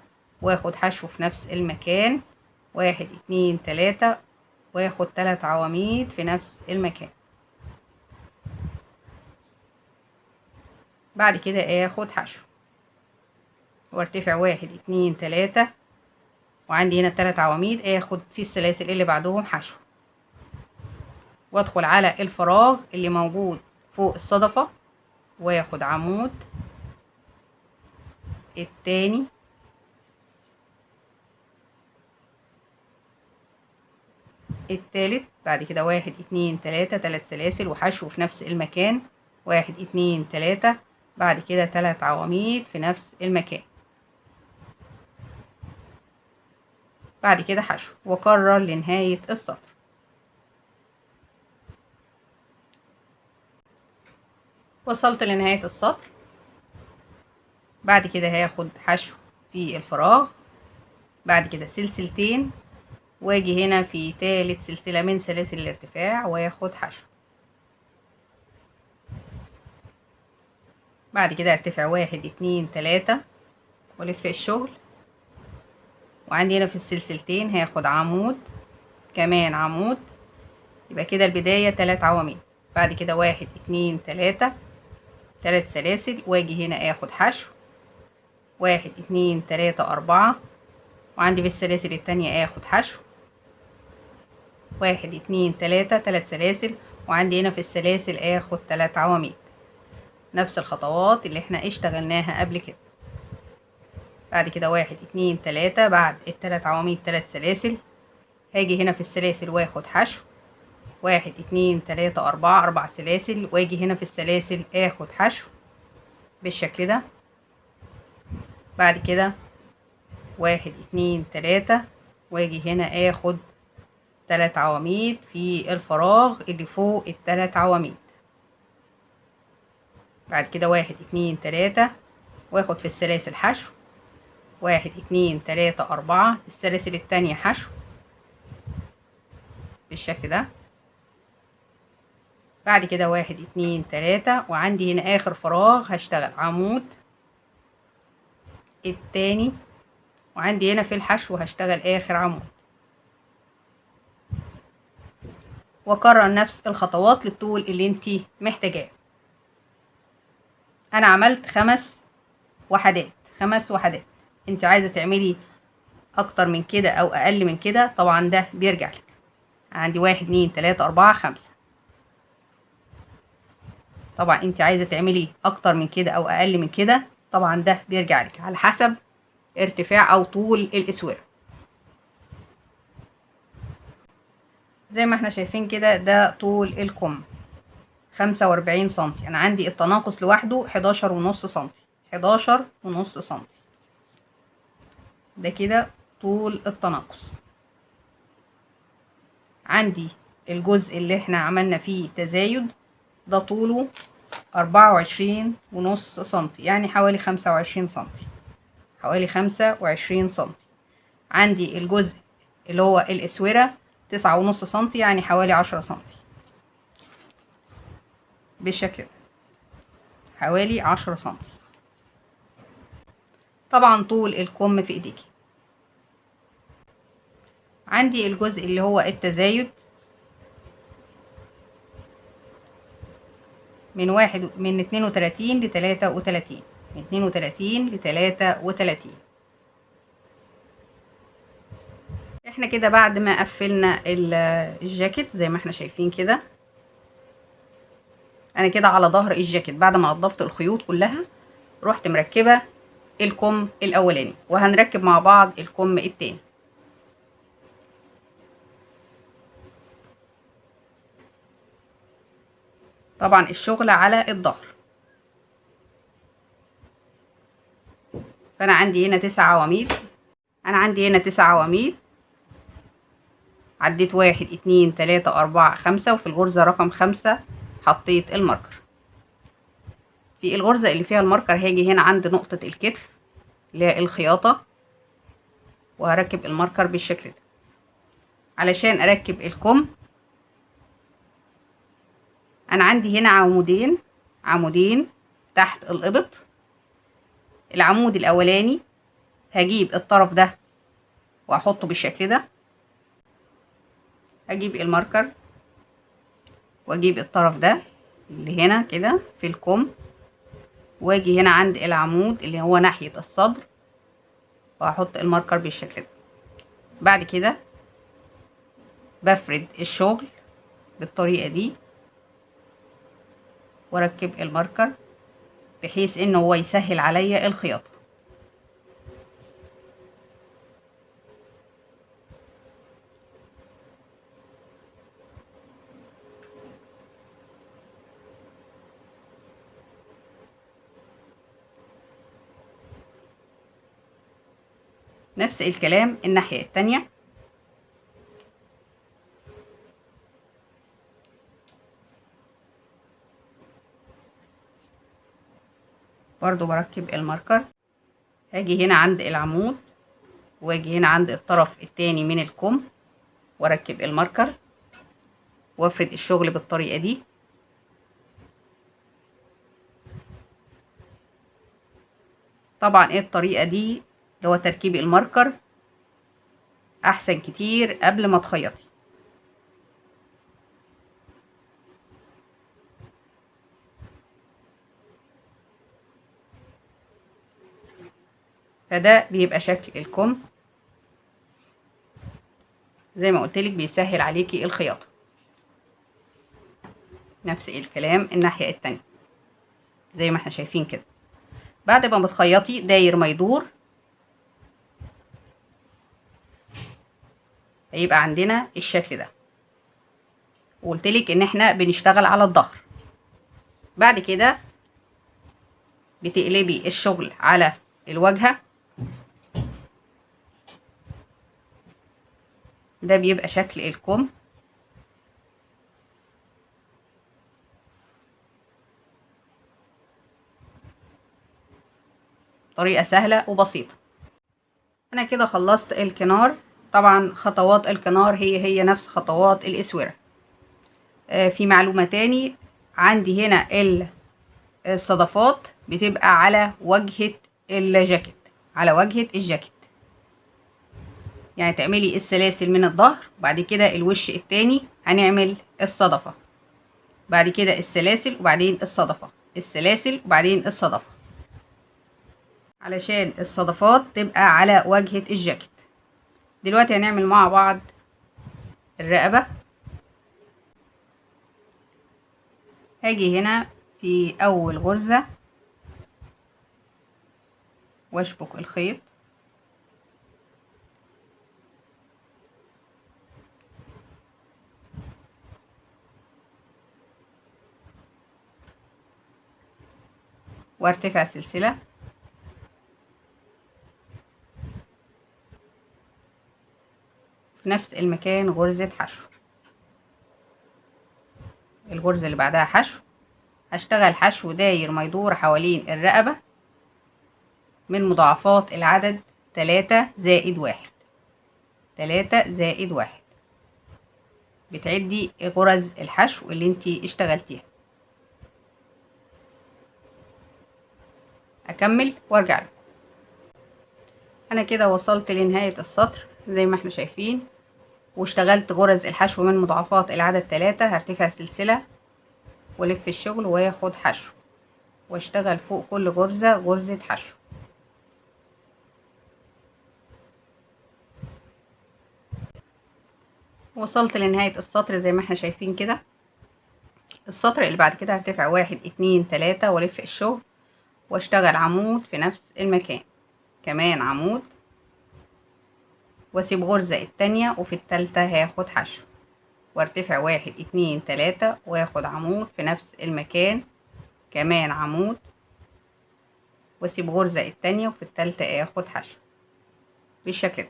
واخد حشو في نفس المكان، 1 2 3 واخد 3 عواميد في نفس المكان، بعد كده اخد حشو وارتفع 1 2 3 وعندي هنا 3 عواميد اخد في السلاسل اللي بعدهم حشو، وادخل على الفراغ اللي موجود فوق الصدفة واخد عمود التاني التالت. بعد كده 1 2 3 3 سلاسل وحشو في نفس المكان، 1 2 3. بعد كده 3 عواميد في نفس المكان، بعد كده حشو، وكرر لنهاية السطر. وصلت لنهاية السطر. بعد كده هاخد حشو في الفراغ، بعد كده سلسلتين، واجي هنا في تالت سلسلة من سلاسل الارتفاع واخد حشو. بعد كده ارتفع 1 2 3 والف الشغل، وعندي هنا في السلسلتين هاخد عمود، كمان عمود، يبقى كده البداية 3 عواميد. بعد كده 1 2 3 3 سلاسل، واجي هنا اخد حشو، 1 2 3 4، وعندي في السلاسل التانية اخد حشو، 1 2 3 3 سلاسل، وعندي هنا في السلاسل اخد 3 عواميد، نفس الخطوات اللي احنا اشتغلناها قبل كده. بعد كده 1 2 3، بعد ال3 عواميد 3 سلاسل، هاجي هنا في السلاسل واخد حشو، 1 2 3 4 4 سلاسل، واجي هنا في السلاسل اخد حشو بالشكل ده. بعد كده 1 2 3، واجي هنا اخد 3 عواميد في الفراغ اللي فوق ال3 عواميد. بعد كده 1 2 3، واخد في السلاسل حشو، 1 2 3 4، السلاسل التانية حشو بالشكل ده. بعد كده 1 2 3، وعندي هنا اخر فراغ هشتغل عمود التاني، وعندي هنا في الحشو هشتغل اخر عمود، واكرر نفس الخطوات للطول اللي انتي محتاجاه. انا عملت 5 وحدات، 5 وحدات. انت عايزه تعملي اكتر من كده او اقل من كده طبعا ده بيرجع لك. عندي 1 2 3 4 5. طبعا انت عايزه تعملي اكتر من كده او اقل من كده طبعا ده بيرجع لك على حسب ارتفاع او طول الاسوره. زي ما احنا شايفين كده ده طول الكم 45 سنتي. انا عندي التناقص لوحده 11.5 سنتي، 11.5 سنتي، ده كده طول التناقص. عندي الجزء اللي احنا عملنا فيه تزايد ده طوله 24.5 سنتي، يعني حوالي 25 سنتي، حوالي 25 سنتي. عندي الجزء اللي هو الاسوره 9.5 سنتي، يعني حوالي 10 سنتي بالشكل ده، حوالي 10 سنتي. طبعا طول الكم في ايديكي. عندي الجزء اللي هو التزايد من 32 ل 33، من 32 ل 33. احنا كده بعد ما قفلنا الجاكيت زي ما احنا شايفين كده، انا كده على ظهر الجاكيت بعد ما نضفت الخيوط كلها رحت مركبه الكم الاولاني، وهنركب مع بعض الكم التاني. طبعا الشغل على الظهر. فانا عندي هنا 9 عواميد، انا عندي هنا 9 عواميد، عديت 1 2 3 4 5، وفي الغرزه رقم 5 حطيت الماركر. في الغرزه اللي فيها الماركر هاجي هنا عند نقطه الكتف اللي هي الخياطه، وهركب الماركر بالشكل ده. علشان اركب الكم انا عندي هنا عمودين تحت الابط. العمود الاولاني هجيب الطرف ده واحطه بالشكل ده، هجيب الماركر واجيب الطرف ده اللي هنا كده في الكم، واجي هنا عند العمود اللي هو ناحية الصدر واحط الماركر بالشكل ده. بعد كده بفرد الشغل بالطريقة دي واركب الماركر بحيث ان هو يسهل عليا الخياطة. نفس الكلام الناحية التانية. برضو بركب الماركر، هاجي هنا عند العمود واجي هنا عند الطرف التاني من الكم واركب الماركر وافرد الشغل بالطريقة دي. طبعا الطريقة دي اللي هو تركيب الماركر احسن كتير قبل ما تخيطي. فده بيبقى شكل الكم، زي ما قلتلك بيسهل عليكي الخياطة. نفس الكلام الناحية التانية زي ما احنا شايفين كده. بعد ما بتخيطي داير ما يدور هيبقى عندنا الشكل ده. وقلتلك ان احنا بنشتغل على الظهر. بعد كده بتقلبي الشغل على الواجهة، ده بيبقى شكل الكم. طريقة سهلة وبسيطة. انا كده خلصت الكنار. طبعا خطوات الكنار هي نفس خطوات الاسورة. في معلومة تاني، عندي هنا الصدفات بتبقى على واجهة الجاكيت، على واجهة الجاكيت. يعني تعملي السلاسل من الظهر، وبعد كده الوش التاني هنعمل الصدفة، بعد كده السلاسل وبعدين الصدفة، السلاسل وبعدين الصدفة، علشان الصدفات تبقى على واجهة الجاكيت. دلوقتي هنعمل مع بعض الرقبة. هاجي هنا في اول غرزة واشبك الخيط، وارتفع سلسلة، في نفس المكان غرزة حشو. الغرزة اللي بعدها حشو، هشتغل حشو داير ما يدور حوالين الرقبة من مضاعفات العدد 3 زائد 1، 3 زائد 1. بتعدي غرز الحشو اللي انتي اشتغلتيها. اكمل وارجع لكم. انا كده وصلت لنهاية السطر زي ما احنا شايفين، واشتغلت غرز الحشو من مضاعفات العدد 3. هرتفع سلسلة والف الشغل واخد حشو واشتغل فوق كل غرزة غرزة حشو. وصلت لنهاية السطر زي ما احنا شايفين كده. السطر اللي بعد كده هرتفع 1 2 3 والف الشغل واشتغل عمود في نفس المكان، كمان عمود، واسيب غرزة التانية وفي التالتة هاخد حشو وارتفع 1 2 3 واخد عمود في نفس المكان، كمان عمود، واسيب غرزة التانية وفي التالتة اخد حشو بالشكل ده.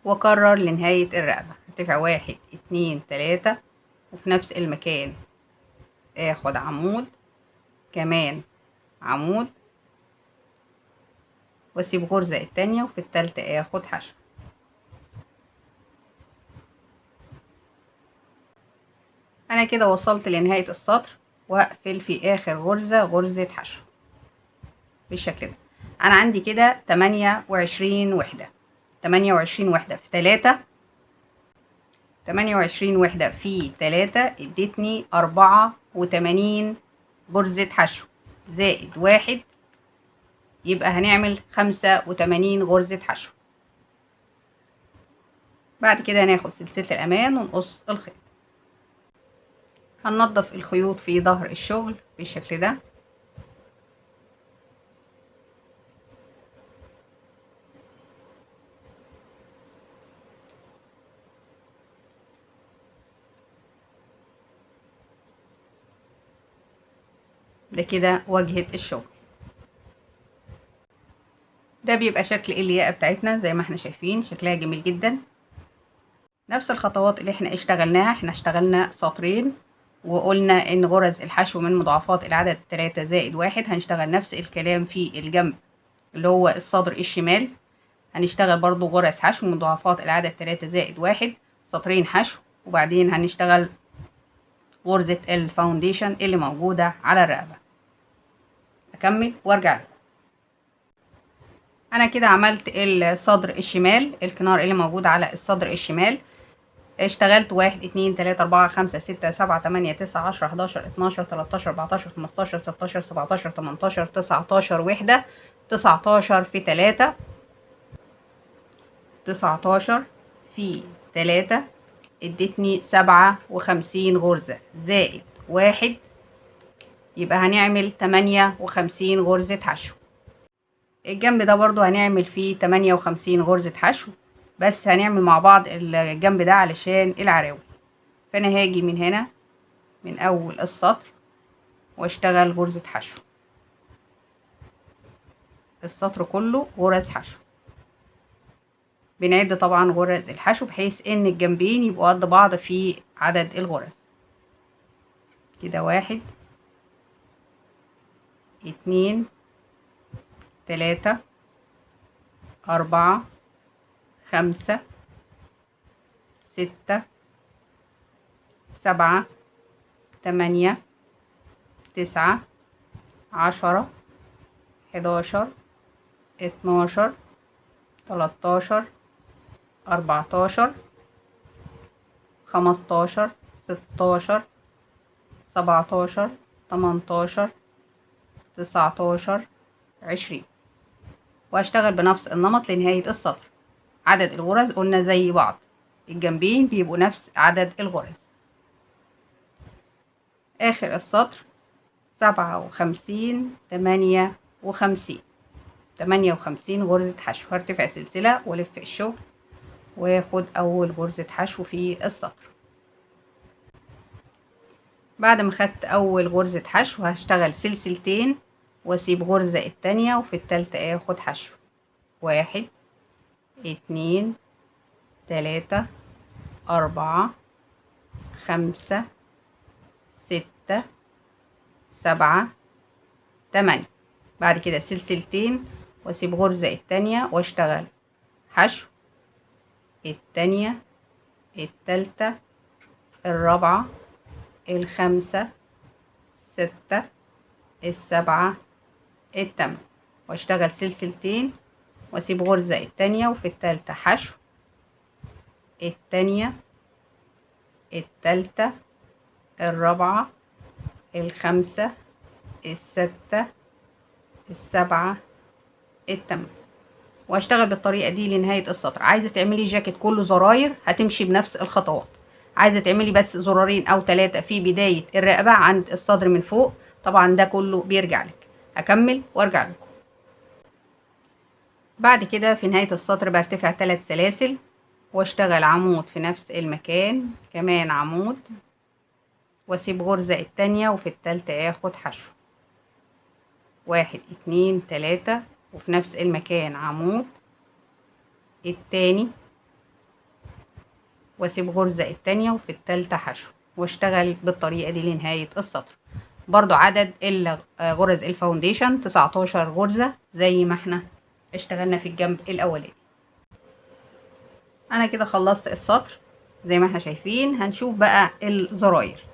واكرر لنهاية الرقبة. ارتفع 1 2 3 وفي نفس المكان اخد عمود، كمان عمود، واسيب غرزة التانية وفي التالتة اخد حشو. انا كده وصلت لنهاية السطر، واقفل في اخر غرزة غرزة حشو بالشكل ده. انا عندي كده 28 وحدة، 28 وحدة في 3، 28 وحدة في 3 ادتني 84 غرزة حشو زائد 1، يبقى هنعمل 85 غرزة حشو. بعد كده هناخد سلسلة الأمان ونقص الخيط. هننضف الخيوط في ظهر الشغل بالشكل ده. ده كده واجهة الشغل. ده بيبقى شكل الياقة بتاعتنا زي ما احنا شايفين، شكلها جميل جدا. نفس الخطوات اللي احنا اشتغلناها، احنا اشتغلنا سطرين وقلنا ان غرز الحشو من مضاعفات العدد 3 زائد 1. هنشتغل نفس الكلام في الجنب اللي هو الصدر الشمال، هنشتغل برضو غرز حشو من مضاعفات العدد 3 زائد 1، سطرين حشو، وبعدين هنشتغل غرزة الفاونديشن اللي موجودة على الرقبة. اكمل وارجع لكم. انا كده عملت الصدر الشمال، الكنار اللي موجود على الصدر الشمال. اشتغلت 1 2 3 4 5 6 7 8 9 10 11 12 13 14 15 16 17 18 19 وحدة. 19 في 3، 19 في 3 ادتني 57 غرزة زائد 1، يبقى هنعمل 58 غرزة حشو. الجنب ده برضو هنعمل فيه 58 غرزة حشو، بس هنعمل مع بعض الجنب ده علشان العراوي. فانا هاجي من هنا من اول السطر واشتغل غرزة حشو، السطر كله غرز حشو. بنعد طبعا غرز الحشو بحيث ان الجنبين يبقوا قد بعض في عدد الغرز. كده 1 2 3 4 5 6 7 8 9 10 11 12 13 14 15 16 17 18 19 20. وهشتغل بنفس النمط لنهاية السطر. عدد الغرز قلنا زي بعض، الجنبين بيبقوا نفس عدد الغرز. آخر السطر 57 58 غرزة حشو. هرتفع سلسلة والف الشغل واخد اول غرزة حشو في السطر. بعد ما خدت اول غرزة حشو هشتغل سلسلتين واسيب غرزة التانية، وفي التالتة اخد حشو. 1 2 3 4 5 6 7 8. بعد كده سلسلتين واسيب غرزة التانية واشتغل حشو، التانية، التالتة، الرابعة، الخامسة، 6، 7، 8، واشتغل سلسلتين واسيب غرزة التانية، وفي التالتة حشو، التانية، التالتة، الرابعة، الخامسة، 6، 7، 8، وهشتغل بالطريقة دي لنهاية السطر. عايزة تعملي جاكيت كله زراير هتمشي بنفس الخطوات. عايزة تعملي بس زرارين او 3 في بداية الرقبة عند الصدر من فوق، طبعا ده كله بيرجع لك. هكمل وارجع لكم. بعد كده في نهاية السطر برتفع 3 سلاسل واشتغل عمود في نفس المكان، كمان عمود، واسيب غرزة التانية، وفي التالتة اخد حشو. 1 2 3، وفي نفس المكان عمود، التاني، واسيب غرزة التانية، وفي التالتة حشو، واشتغل بالطريقة دي لنهاية السطر. برضو عدد غرز الفاونديشن 19 غرزة زي ما احنا اشتغلنا في الجنب الاولاني. انا كده خلصت السطر زي ما احنا شايفين. هنشوف بقى الزراير.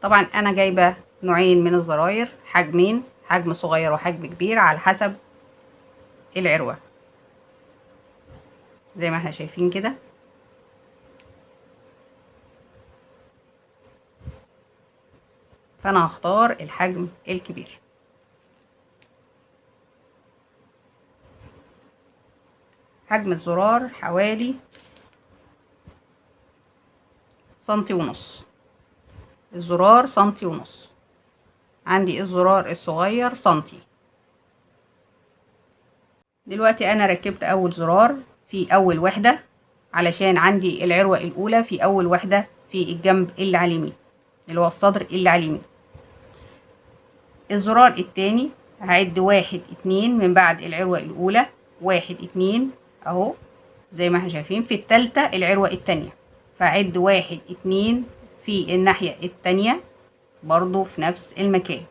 طبعا انا جايبة نوعين من الزراير، حجمين، حجم صغير وحجم كبير على حسب العروة زي ما احنا شايفين كده. فانا هختار الحجم الكبير. حجم الزرار حوالي 1.5 سم، الزرار 1.5 سم، عندي الزرار الصغير سنتي. دلوقتي انا ركبت اول زرار في اول وحدة علشان عندي العروة الاولى في اول وحدة في الجنب اللي على اليمين اللي هو الصدر اللي على اليمين. الزرار التاني هعد 1 2 من بعد العروة الاولى، 1 2 اهو زي ما احنا شايفين في التالتة العروة التانية، فاعد 1 2 في الناحية التانية برضو في نفس المكان.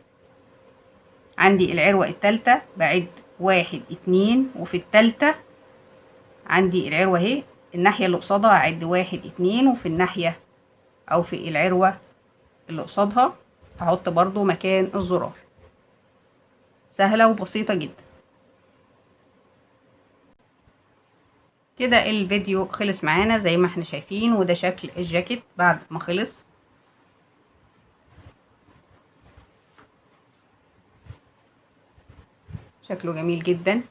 عندي العروة التالتة بعد 1 2 وفي التالتة عندي العروة اهي الناحية اللي قصادها اعد 1 2 وفي الناحية او في العروة اللي قصادها هحط برضو مكان الزرار. سهلة وبسيطة جدا. كده الفيديو خلص معانا زي ما احنا شايفين، وده شكل الجاكيت بعد ما خلص. شكله جميل جدا.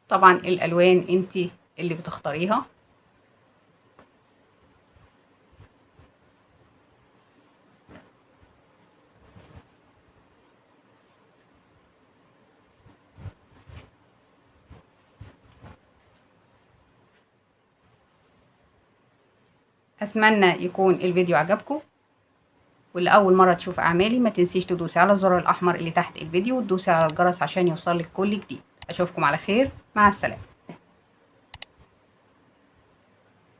طبعا الالوان انتي اللي بتختاريها. اتمنى يكون الفيديو عجبكم، واللي اول مره تشوف اعمالي ما تنسيش تدوسي على الزرار الاحمر اللي تحت الفيديو وتدوسي على الجرس عشان يوصلك كل جديد. اشوفكم على خير، مع السلامه.